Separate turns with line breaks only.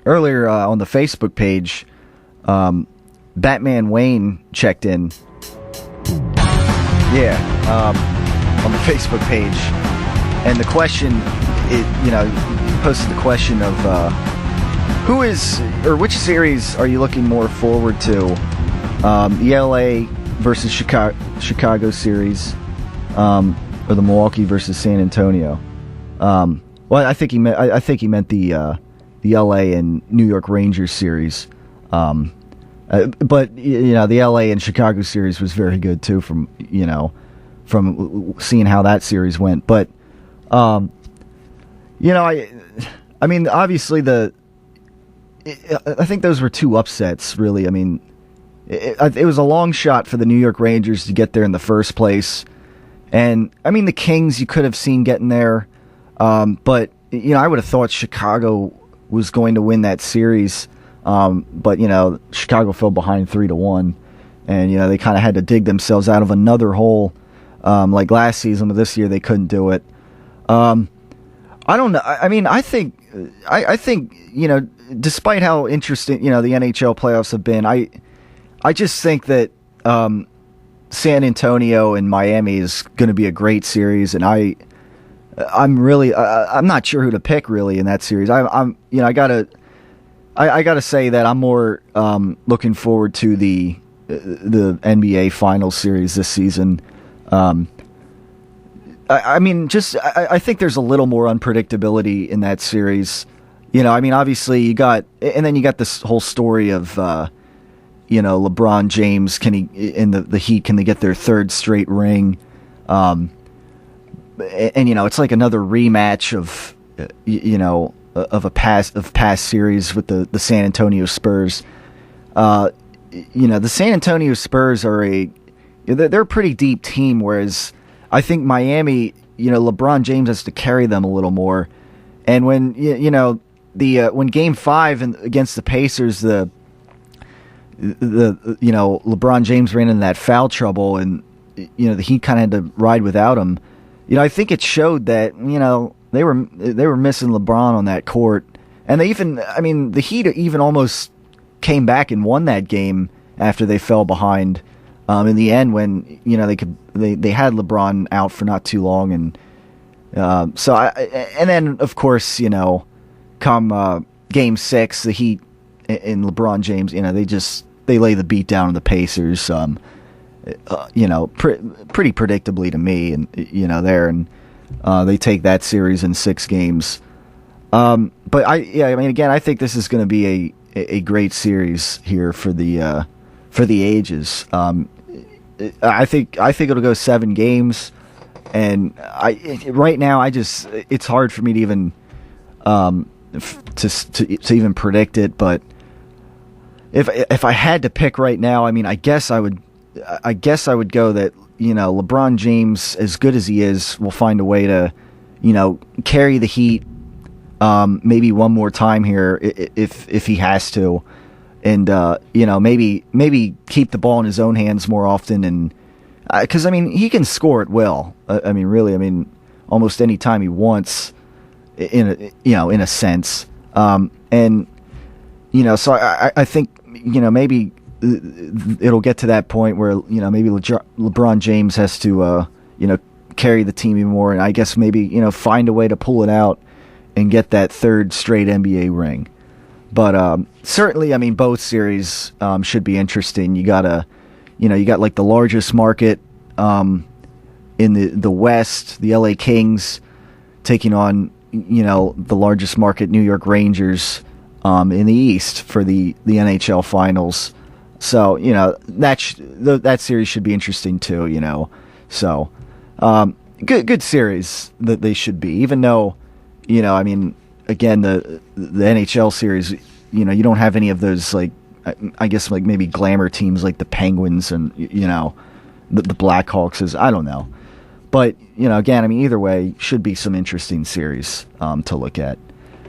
Earlier on the Facebook page, Batman Wayne checked in. Yeah, on the Facebook page, and the question, posted the question of which series are you looking more forward to? The LA versus Chicago series, or the Milwaukee versus San Antonio. Well, I think he meant the LA and New York Rangers series. But the LA and Chicago series was very good too. From seeing how that series went, but I mean, obviously I think those were two upsets. Really, I mean, it was a long shot for the New York Rangers to get there in the first place, and I mean the Kings you could have seen getting there, but I would have thought Chicago was going to win that series. But Chicago fell behind 3-1, and they kind of had to dig themselves out of another hole, like last season. But this year they couldn't do it. I don't know. I mean, I think despite how interesting the NHL playoffs have been, I just think that San Antonio and Miami is going to be a great series, and I'm not sure who to pick really in that series. I gotta say that I'm more looking forward to the NBA Finals series this season. I think there's a little more unpredictability in that series. I mean, obviously you got this whole story of LeBron James, can he in the Heat, can they get their third straight ring? And it's like another rematch of past series with the San Antonio Spurs. The San Antonio Spurs they're a pretty deep team, whereas I think Miami, LeBron James has to carry them a little more. And when when Game 5 against the Pacers, the LeBron James ran into that foul trouble, and the Heat kind of had to ride without him. I think it showed that they were missing LeBron on that court, and the Heat even almost came back and won that game after they fell behind in the end, when they had LeBron out for not too long, and then of course come Game 6, the Heat and LeBron James, they lay the beat down on the Pacers, pretty predictably to me, and they take that series in 6 games. But I think this is going to be a great series here for the ages. I think it'll go 7 games, and right now it's hard for me to even to even predict it. But if I had to pick right now, I mean, I guess I would go that LeBron James, as good as he is, will find a way to carry the Heat maybe one more time here if he has to, and maybe keep the ball in his own hands more often, and because he can score at will. Almost any time he wants, in a sense, and so I think maybe it'll get to that point where maybe LeBron James has to carry the team even more, and I guess maybe find a way to pull it out and get that third straight NBA ring. But certainly, both series should be interesting. You got like the largest market in the West, the LA Kings, taking on the largest market New York Rangers in the East for the NHL Finals. So that series should be interesting too. So good series that they should be, even though again, the NHL series, you don't have any of those, like, I guess, like maybe glamour teams like the Penguins and the Blackhawks. I don't know, but again, either way, should be some interesting series to look at.